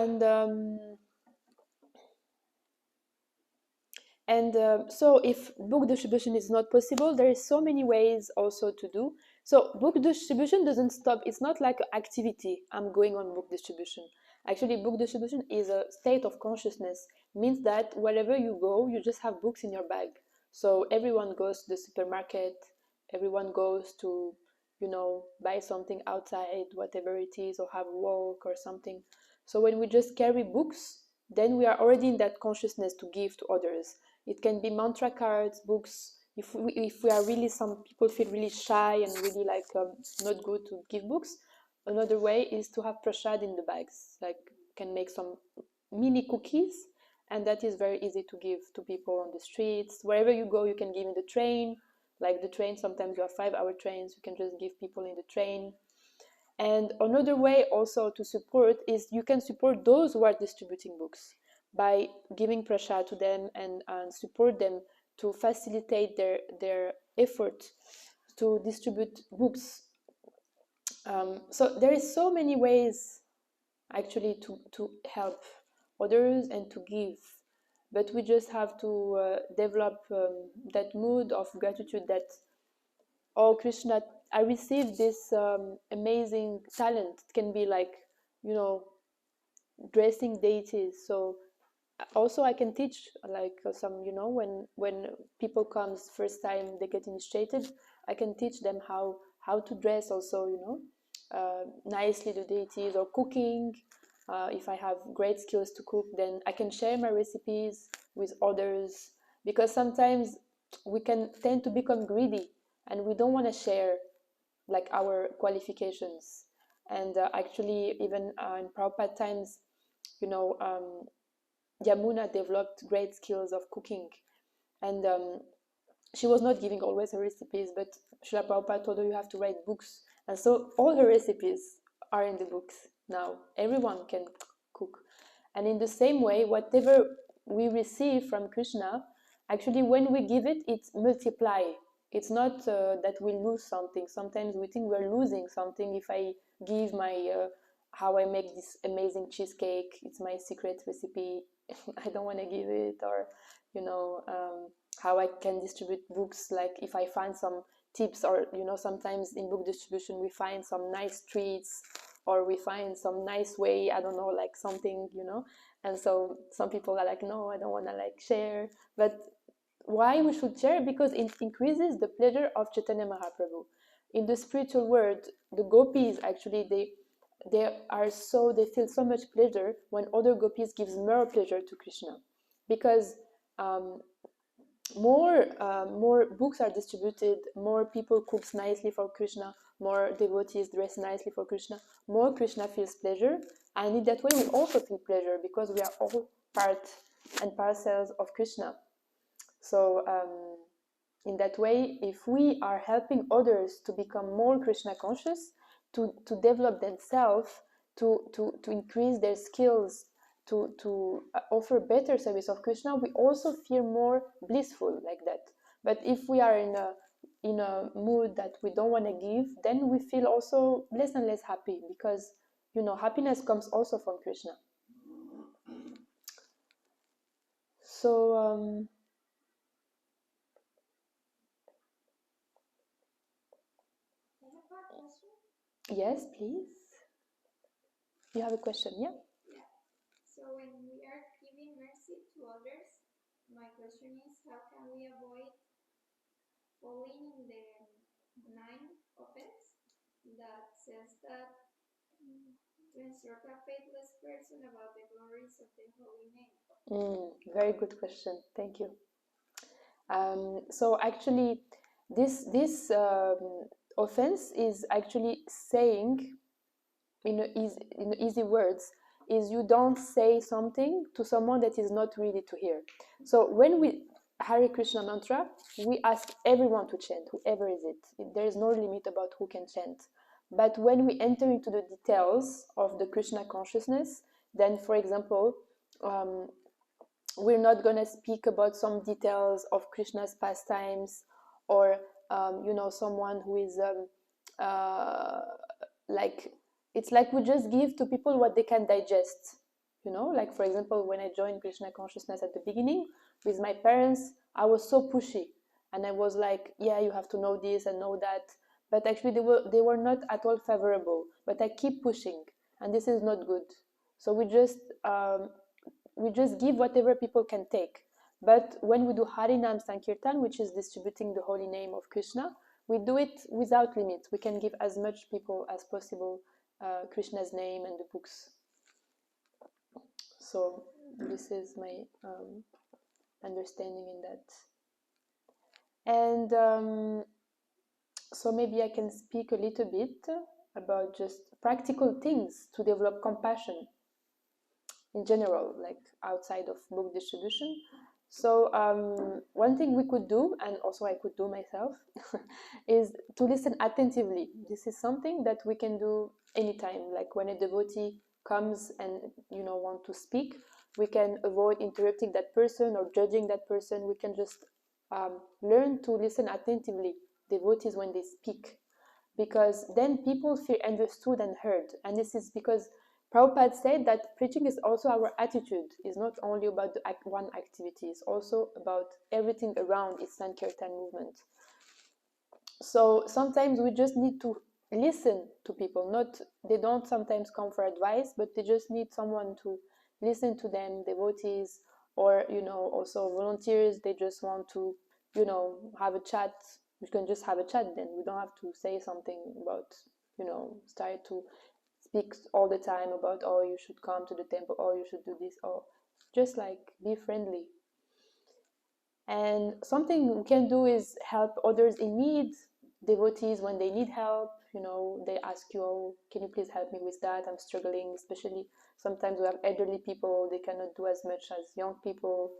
Speaker 1: so if book distribution is not possible, there is so many ways also to do. So book distribution doesn't stop. It's not like an activity. I'm going on book distribution. Actually, book distribution is a state of consciousness. It means that wherever you go, you just have books in your bag. So everyone goes to the supermarket. Everyone goes to, buy something outside, whatever it is, or have work or something. So when we just carry books, then we are already in that consciousness to give to others. It can be mantra cards, books. If we are really, some people feel really shy and really like not good to give books. Another way is to have prasad in the bags. Like, can make some mini cookies, and that is very easy to give to people on the streets. Wherever you go, you can give in the train. Like the train, sometimes you have 5-hour trains. You can just give people in the train. And another way also to support is you can support those who are distributing books by giving prasad to them and support them to facilitate their effort to distribute books. So there is so many ways actually to help others and to give, but we just have to develop that mood of gratitude that, oh Krishna, I received this amazing talent. It can be like, dressing deities. So also I can teach like some, when people comes first time, they get initiated, I can teach them how to dress also, nicely the deities, or cooking. If I have great skills to cook, then I can share my recipes with others, because sometimes we can tend to become greedy and we don't want to share like our qualifications. And actually, even in Prabhupada times, Yamuna developed great skills of cooking, and she was not giving always her recipes, but Srila Prabhupada told her, you have to write books, and so all her recipes are in the books. now. Everyone can cook. And in the same way, whatever we receive from Krishna, actually when we give it, it's multiply. It's not that we lose something. Sometimes we think we're losing something if I give my how I make this amazing cheesecake. It's my secret recipe. I don't want to give it. Or how I can distribute books. Like if I find some tips, or sometimes in book distribution we find some nice treats, or we find some nice way, I don't know, like something, and so some people are like, no, I don't want to like share. But why we should share? Because it increases the pleasure of Chaitanya Mahaprabhu. In the spiritual world, the gopis actually they feel so much pleasure when other gopis gives more pleasure to Krishna, because more books are distributed, more people cooks nicely for Krishna, more devotees dress nicely for Krishna, more Krishna feels pleasure, and in that way we also feel pleasure, because we are all part and parcels of Krishna. So in that way, if we are helping others to become more Krishna conscious, to develop themselves, to increase their skills, to offer better service of Krishna, we also feel more blissful like that. But if we are in a mood that we don't want to give, then we feel also less and less happy, because happiness comes also from Krishna. So yes, please. You have a question, yeah?
Speaker 3: Yeah. So when we are giving mercy to others, my question is, how can we avoid falling in the ninth offense that says that to instruct a faithless person about the glories of the holy name?
Speaker 1: Very good question. Thank you. So actually, this offense is actually saying, in easy words, is you don't say something to someone that is not ready to hear. So when we Hare Krishna mantra, we ask everyone to chant, whoever is it. There is no limit about who can chant. But when we enter into the details of the Krishna consciousness, then, for example, we're not going to speak about some details of Krishna's pastimes, or someone who is like, it's like we just give to people what they can digest. Like, for example, when I joined Krishna consciousness at the beginning with my parents, I was so pushy, and I was like, yeah, you have to know this and know that. But actually they were not at all favorable, but I keep pushing, and this is not good. So we just give whatever people can take. But when we do Harinam Sankirtan, which is distributing the holy name of Krishna, we do it without limit. We can give as much people as possible Krishna's name and the books. So this is my understanding in that. And so maybe I can speak a little bit about just practical things to develop compassion in general, like outside of book distribution. So one thing we could do, and also I could do myself, is to listen attentively. This is something that we can do anytime. Like when a devotee comes and want to speak, we can avoid interrupting that person or judging that person. We can just learn to listen attentively, devotees, when they speak, because then people feel understood and heard. And this is because Prabhupada said that preaching is also our attitude. It's not only about the one activity, it's also about everything around its Sankirtan movement. So sometimes we just need to listen to people. They don't sometimes come for advice, but they just need someone to listen to them, devotees, or also volunteers. They just want to have a chat. We can just have a chat then. We don't have to say something about start to speak all the time about, oh, you should come to the temple, or you should do this, or just like be friendly. And something we can do is help others in need, devotees when they need help. They ask you, oh, can you please help me with that? I'm struggling. Especially sometimes we have elderly people, they cannot do as much as young people.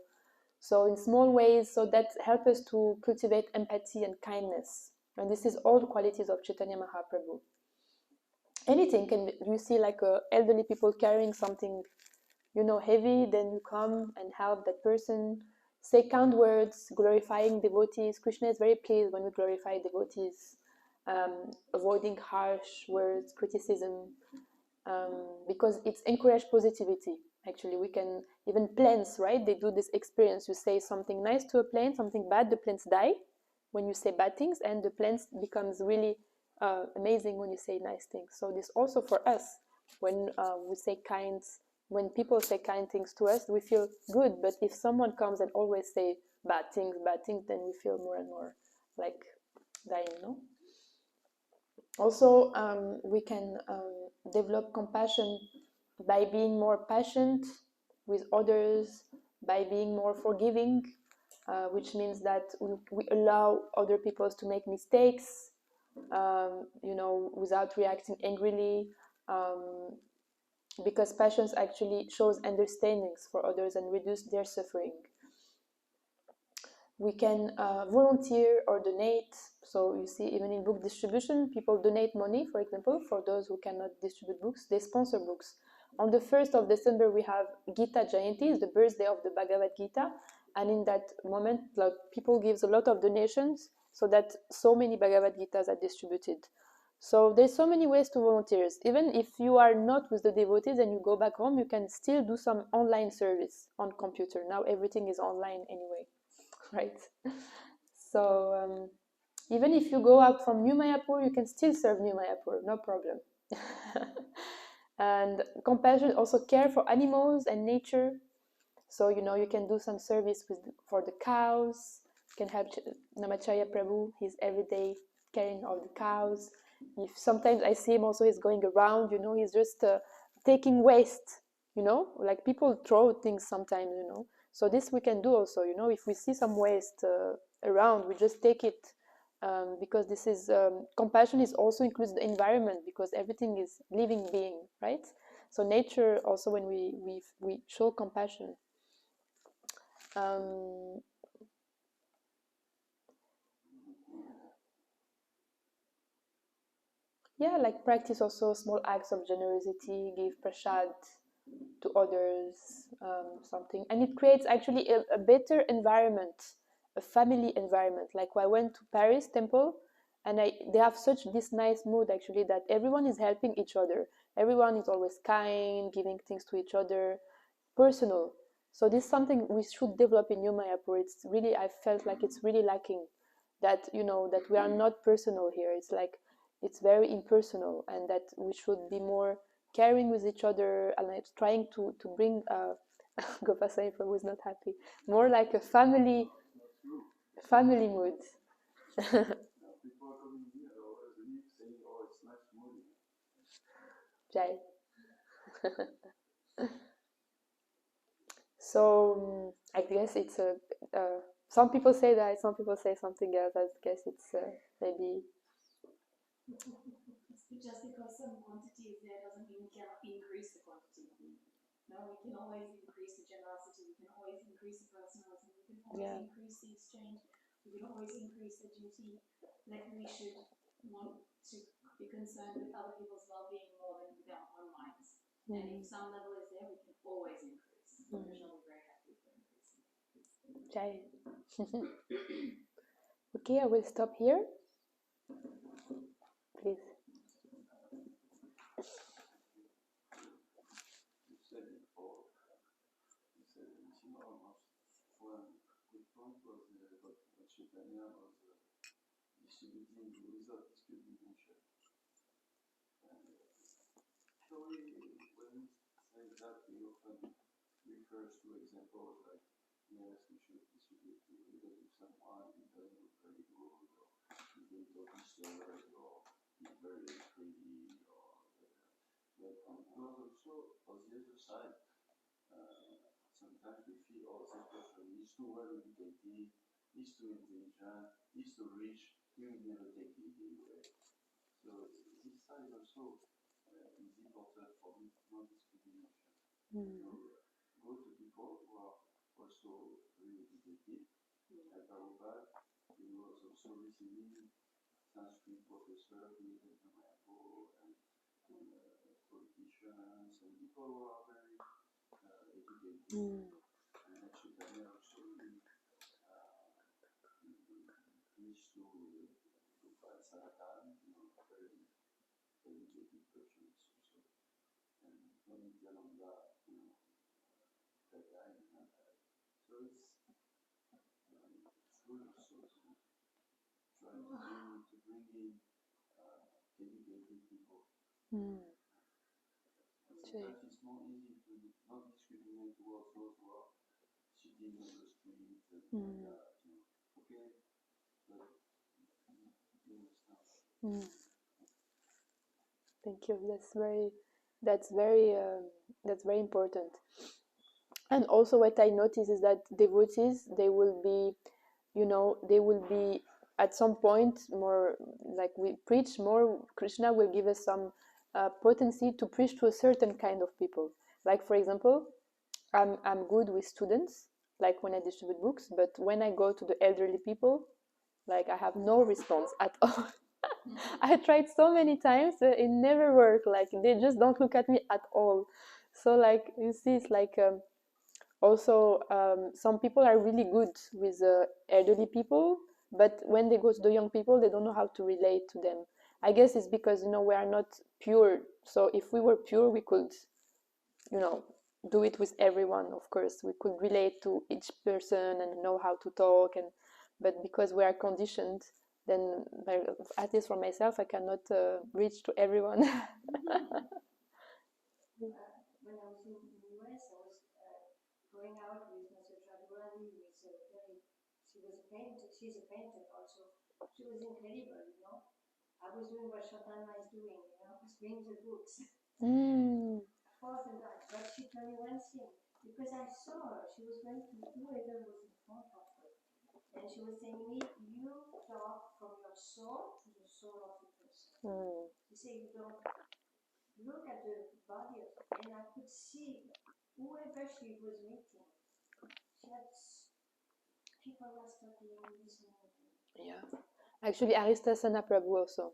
Speaker 1: So in small ways, so that help us to cultivate empathy and kindness. And this is all qualities of Chaitanya Mahaprabhu. anything. Can you see like elderly people carrying something, heavy, then you come and help that person. Say kind words, glorifying devotees. Krishna is very pleased when we glorify devotees, avoiding harsh words, criticism, because it's encourage positivity. Actually, we can even plants, right? They do this experience. You say something nice to a plant, something bad, the plants die when you say bad things, and the plants becomes really amazing when you say nice things. So this also for us, when we say kind, when people say kind things to us, we feel good. But if someone comes and always say bad things, then we feel more and more like dying. Also, we can develop compassion by being more patient with others, by being more forgiving, which means that we allow other people to make mistakes, without reacting angrily, because patience actually shows understandings for others and reduce their suffering. We can volunteer or donate. So you see, even in book distribution, people donate money, for example, for those who cannot distribute books. They sponsor books. On the 1st of December, we have Gita Jayanti, the birthday of the Bhagavad Gita. And in that moment, like, people give a lot of donations so that so many Bhagavad Gitas are distributed. So there's so many ways to volunteer. Even if you are not with the devotees and you go back home, you can still do some online service on computer. Now everything is online anyway. Right? So even if you go out from New Mayapur, you can still serve New Mayapur, no problem. And compassion, also care for animals and nature. So you can do some service for the cows. You can help Namacharya Prabhu. He's every day caring of the cows. If sometimes I see him also, he's going around. He's just taking waste. Like people throw things sometimes. So this we can do also. If we see some waste around, we just take it. Because this is compassion is also includes the environment, because everything is living being, right? So nature also, when we show compassion. Like practice also small acts of generosity, give prasad to others, something, and it creates actually a better environment, a family environment. Like I went to Paris temple, and they have such this nice mood actually, that everyone is helping each other. Everyone is always kind, giving things to each other, personal. So this is something we should develop in New Mayapur. It's really, I felt like it's really lacking, that that we are not personal here. It's like it's very impersonal, and that we should be more caring with each other, and like trying to bring Gopasai Prabhu is not happy, more like a family mood. Jai. So I guess it's some people say that, some people say something else. I guess it's maybe.
Speaker 4: Just because some quantity is there doesn't mean we cannot increase the quantity. No, we can always increase the generosity, we can always increase the personalism, we can always increase the exchange, we can always increase the duty. Like we should want to be concerned with other people's well-being more than with our own minds. And if some level is there, we can always increase. Krishna will be very happy for increasing.
Speaker 1: Jai. Okay, I will stop here. Please.
Speaker 5: Distributing the result distribution. Actually, when we say that, we often refers to examples like, yes, we should distribute to because if someone doesn't look very good, or is very concerned, or is very greedy, or but it goes also on the other side. Sometimes we feel, oh, this person is too well educated, is too intelligent, is too rich, we will never take it away. So this side also is important for non-discrimination. Go to people who are also very educated, like Prabhupada, was also receiving Sanskrit professor who is in Mayapur, and some people who are very educated.
Speaker 1: Mm.
Speaker 5: And actually, also reached to Saratan, very educated persons also. And Tony Jalonga, that guy. So it's good also to try to bring in educated people.
Speaker 1: Mm.
Speaker 5: Sometimes it's more easy to not discriminate towards those who are sitting on the street and okay, but you understand.
Speaker 1: Mm. Thank you. That's very important. And also, what I notice is that devotees, they will be, they will be at some point more like we preach more. Krishna will give us some potency to preach to a certain kind of people. Like for example, I'm good with students, like when I distribute books, but when I go to the elderly people, like I have no response at all. I tried so many times, it never worked. Like they just don't look at me at all. So like you see, it's like also some people are really good with elderly people, but when they go to the young people, they don't know how to relate to them. I guess it's because we are not pure. So if we were pure, we could do it with everyone. Of course, we could relate to each person and know how to talk. But because we are conditioned, then at least for myself, I cannot reach to everyone.
Speaker 6: When I was in the US, I was going out with Mr. Chadurani, she was a painter, she's a painter also. She was incredible. I was doing what Shatana is doing, I was bringing the books. For the night, but she told me one thing, because I saw her, she was going to whoever was in front of her, and she was saying me, you talk from your soul to the soul of the person. She said you don't look at the body of it, and I could see whoever she was meeting, she had people was talking, listening.
Speaker 1: Yeah, actually, Aristasana Prabhu also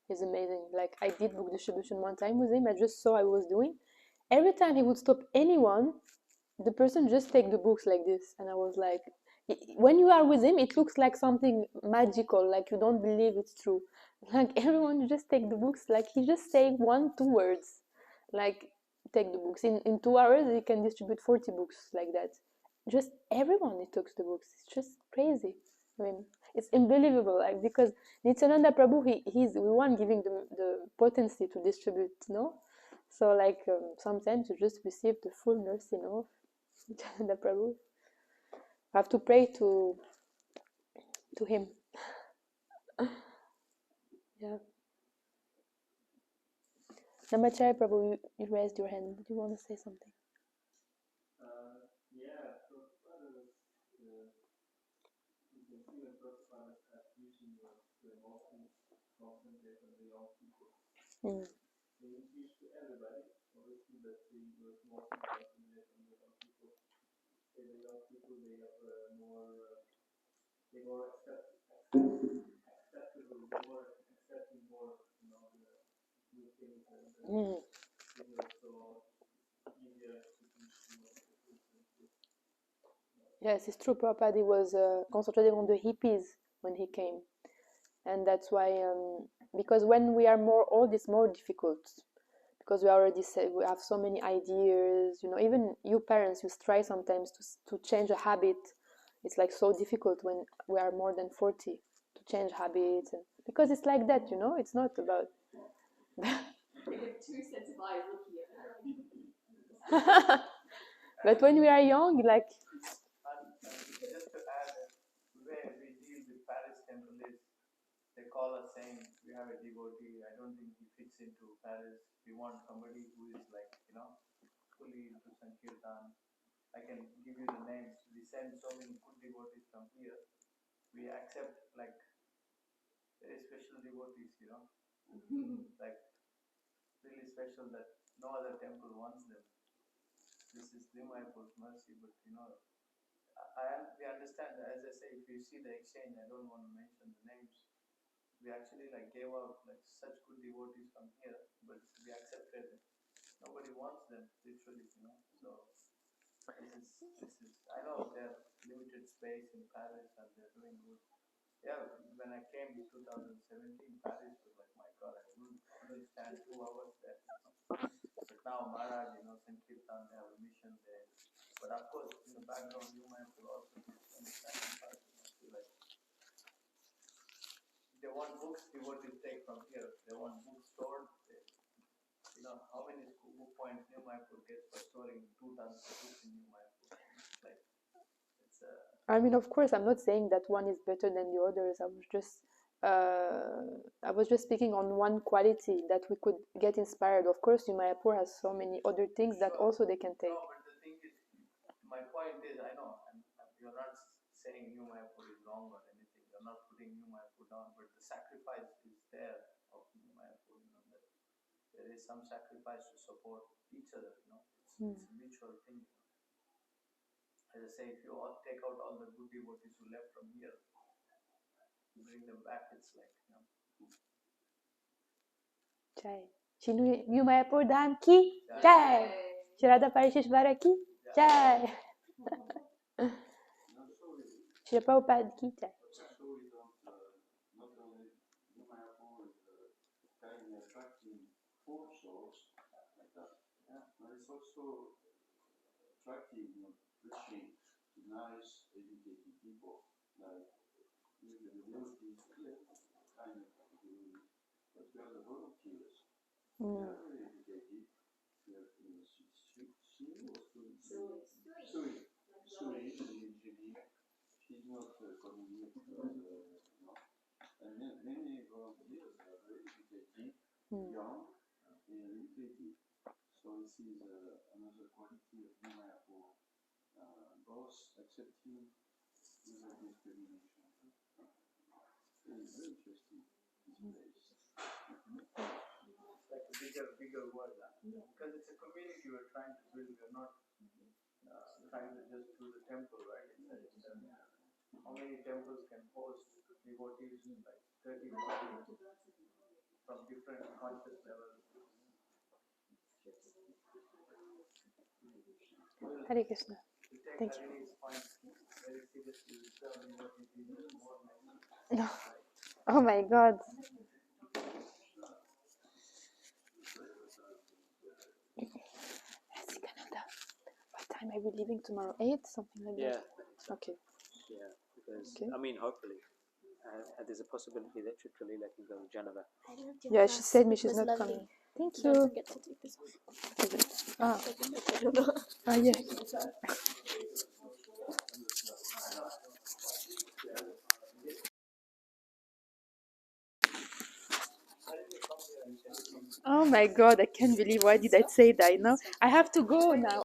Speaker 1: is amazing. Like I did book distribution one time with him. I just saw I was doing. Every time he would stop anyone, the person just take the books like this, and I was like, when you are with him, it looks like something magical, like you don't believe it's true. Like everyone just take the books, like he just say 1-2 words, like take the books. In 2 hours, he can distribute 40 books like that. Just everyone he takes the books. It's just crazy. I mean, it's unbelievable. Like because Nityananda Prabhu, he's the one giving the potency to distribute, So like sometimes you just receive the full mercy, the Prabhu. I have to pray to him. Yeah. Namacharya Prabhu, you raised your hand. Did you want to say something?
Speaker 7: Yeah, Prabhupada was, you can see when Prabhupada started preaching, was mostly concentrate on the young people. He didn't preach to everybody, obviously, but he was mostly concentrated on the young people. So the young people, they have they more acceptable, more accepting more, the new things, and it was so easier to teach the kids.
Speaker 1: Yes, it's true. Prabhupada was concentrating on the hippies when he came. And that's why, because when we are more old, it's more difficult. Because we already said we have so many ideas, even you parents, you try sometimes to change a habit. It's like so difficult when we are more than 40 to change habits. Because it's like that, it's not about...
Speaker 4: They have 2 sets of eyes looking at me.
Speaker 1: But when we are young, like...
Speaker 7: Just to add, the way we deal with Paris temple is, they call us saying, we have a devotee, I don't think he fits into Paris. We want somebody who is like, fully into Sankirtan. I can give you the names. We send so many good devotees from here. We accept like very special devotees, like really special that no other temple wants them. This is Dimayapur's mercy, but we understand, as I say, if you see the exchange, I don't want to mention the names. We actually like gave out like such good devotees from here, but we accepted nobody wants them, literally, you know. So this is. I know they're limited space in Paris and they're doing good. Yeah, when I came in 2017, Paris was like, my God, I couldn't stand 2 hours there. You know? But now Maharaj, you know, Sankirtan, they have a mission there. But of course, in the background, you might also do some sacrifices. I feel like they want books, devotees take from here. They want books stored. You know, how many book points New Mayapur gets for storing 2 tons of books in New Mayapur? Like, it's
Speaker 1: I mean, of course, I'm not saying that one is better than the others. I was just speaking on one quality that we could get inspired. Of course, New Mayapur has so many other things that also they can take.
Speaker 7: No, but the thing is, my point is, I know, and you're not saying New Mayapur is wrong or anything. You're not putting New Mayapur down, but the sacrifice is there of New Mayapur. You know, that there is some sacrifice to support each other. You know, it's a mutual thing. You know. As I say, if you take out all the good devotees who left from here, bring them back, it's like, you know.
Speaker 1: Jai. Shri New Mayapur Dham ki Jai. Shri Radha Parisheshvara ki Jai. Shri Prabhupada ki Jai.
Speaker 5: So we don't, not only New Mayapur is kind of attracting poor souls like that, but it's also attracting, you know, preaching to nice, educated people, like usually the devotees, kind of doing, but we are the volunteers. They are very educated. They are, you know, Sui, she's an engineer. She's not coming here because, you know, and many volunteers are very educated, young, and educated. So this is another quality of New Mayapur, both accepting without discrimination. It's very interesting, this place.
Speaker 7: It's like a bigger world, because it's a community we're trying to build. We're not trying to just do the temple, right? How many temples can host devotees, like 30, 40, from different conscious levels?
Speaker 1: Hare Krishna. Thank you.
Speaker 7: Very seriously, more
Speaker 1: No. Oh my God. What time are we leaving tomorrow? 8? Something like that? Okay.
Speaker 2: Yeah, because, I mean, hopefully. There's a possibility that Chitralila can go to Geneva.
Speaker 1: Yeah, she said me she's not coming. Thank you.
Speaker 8: Don't forget to take this off. I don't know.
Speaker 1: Yeah. Oh my God, I can't believe why did I say that, you know? I have to go now.